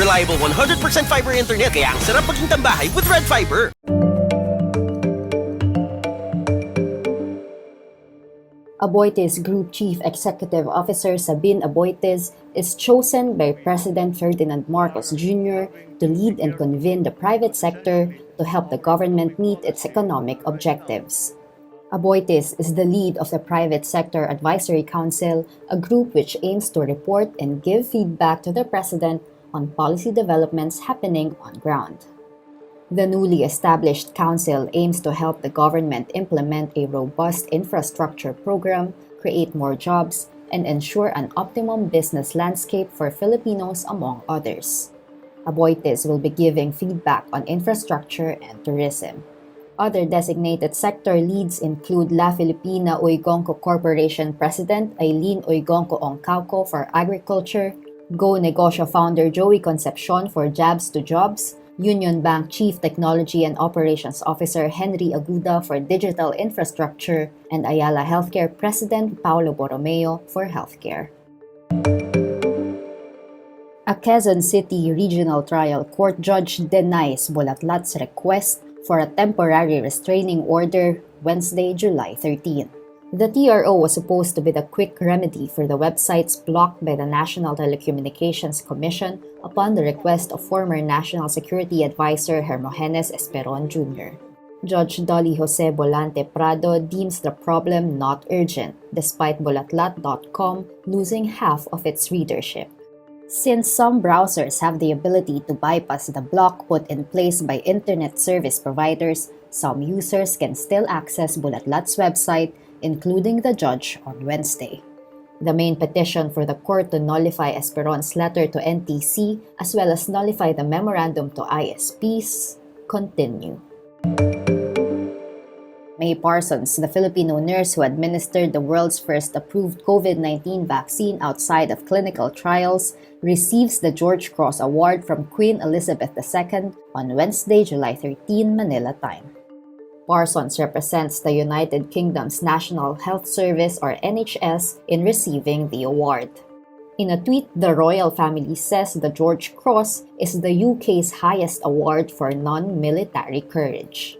reliable 100% fiber internet kaya ang sarap maging tambahay with Red Fiber. Aboitiz Group Chief Executive Officer Sabin Aboitiz is chosen by President Ferdinand Marcos Jr. to lead and convene the private sector to help the government meet its economic objectives. Aboitiz is the lead of the Private Sector Advisory Council, a group which aims to report and give feedback to the President on policy developments happening on ground. The newly established council aims to help the government implement a robust infrastructure program, create more jobs, and ensure an optimum business landscape for Filipinos, among others. Aboitiz will be giving feedback on infrastructure and tourism. Other designated sector leads include La Filipina Uigonco Corporation President Eileen Uigonco Ongcauco for Agriculture, Go Negosyo founder Joey Concepcion for Jabs to Jobs, Union Bank Chief Technology and Operations Officer Henry Aguda for Digital Infrastructure, and Ayala Healthcare President Paulo Borromeo for Healthcare. A Quezon City Regional Trial Court judge denies Bulatlat's request for a temporary restraining order Wednesday, July 13. The TRO was supposed to be the quick remedy for the websites blocked by the National Telecommunications Commission upon the request of former National Security Advisor Hermogenes Esperon Jr. Judge Dolly Jose Bolante Prado deems the problem not urgent, despite Bulatlat.com losing half of its readership. Since some browsers have the ability to bypass the block put in place by internet service providers, some users can still access Bulatlat's website, including the judge on Wednesday. The main petition for the court to nullify Esperon's letter to NTC as well as nullify the memorandum to ISPs continue. May Parsons, the Filipino nurse who administered the world's first approved COVID-19 vaccine outside of clinical trials, receives the George Cross Award from Queen Elizabeth II on Wednesday, July 13, Manila time. Parsons represents the United Kingdom's National Health Service or NHS in receiving the award. In a tweet, the royal family says the George Cross is the UK's highest award for non-military courage.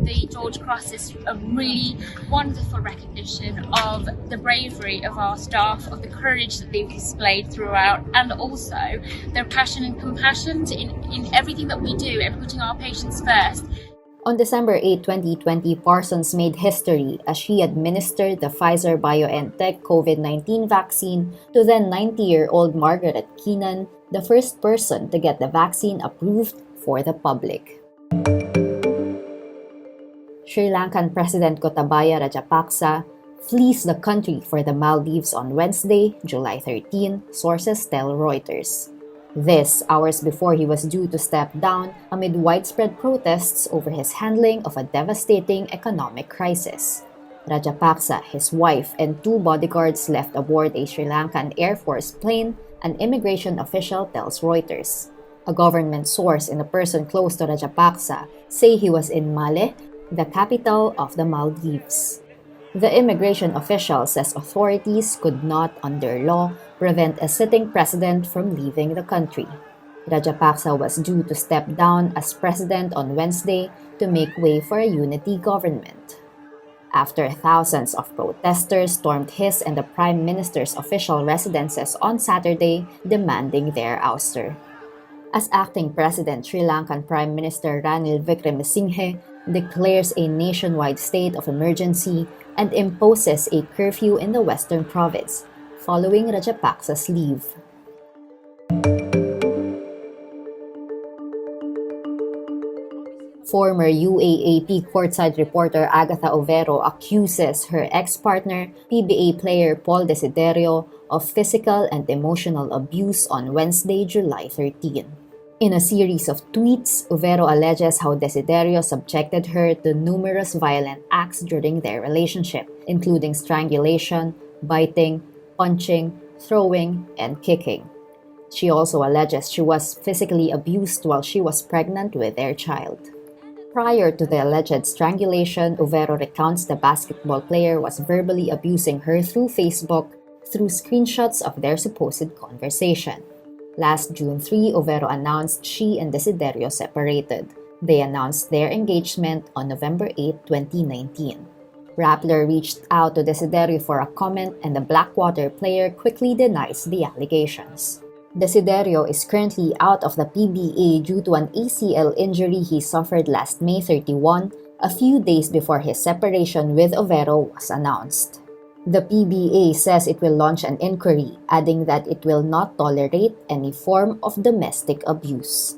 The George Cross is a really wonderful recognition of the bravery of our staff, of the courage that they've displayed throughout, and also their passion and compassion in everything that we do, and putting our patients first. On December 8, 2020, Parsons made history as she administered the Pfizer-BioNTech COVID-19 vaccine to then 90-year-old Margaret Keenan, the first person to get the vaccine approved for the public. Sri Lankan President Gotabaya Rajapaksa flees the country for the Maldives on Wednesday, July 13, sources tell Reuters. This, hours before he was due to step down amid widespread protests over his handling of a devastating economic crisis. Rajapaksa, his wife, and 2 bodyguards left aboard a Sri Lankan Air Force plane, an immigration official tells Reuters. A government source and a person close to Rajapaksa say he was in Male, the capital of the Maldives. The immigration official says authorities could not, under law, prevent a sitting president from leaving the country. Rajapaksa was due to step down as president on Wednesday to make way for a unity government. After thousands of protesters stormed his and the Prime Minister's official residences on Saturday, demanding their ouster. As acting president, Sri Lankan Prime Minister Ranil Wickremesinghe declares a nationwide state of emergency and imposes a curfew in the western province, following Rajapaksa's leave. Former UAAP courtside reporter Agatha Uvero accuses her ex-partner, PBA player Paul Desiderio, of physical and emotional abuse on Wednesday, July 13. In a series of tweets, Uvero alleges how Desiderio subjected her to numerous violent acts during their relationship, including strangulation, biting, punching, throwing, and kicking. She also alleges she was physically abused while she was pregnant with their child. Prior to the alleged strangulation, Uvero recounts the basketball player was verbally abusing her through Facebook through screenshots of their supposed conversation. Last June 3, Uvero announced she and Desiderio separated. They announced their engagement on November 8, 2019. Rappler reached out to Desiderio for a comment, and the Blackwater player quickly denies the allegations. Desiderio is currently out of the PBA due to an ACL injury he suffered last May 31, a few days before his separation with Uvero was announced. The PBA says it will launch an inquiry, adding that it will not tolerate any form of domestic abuse.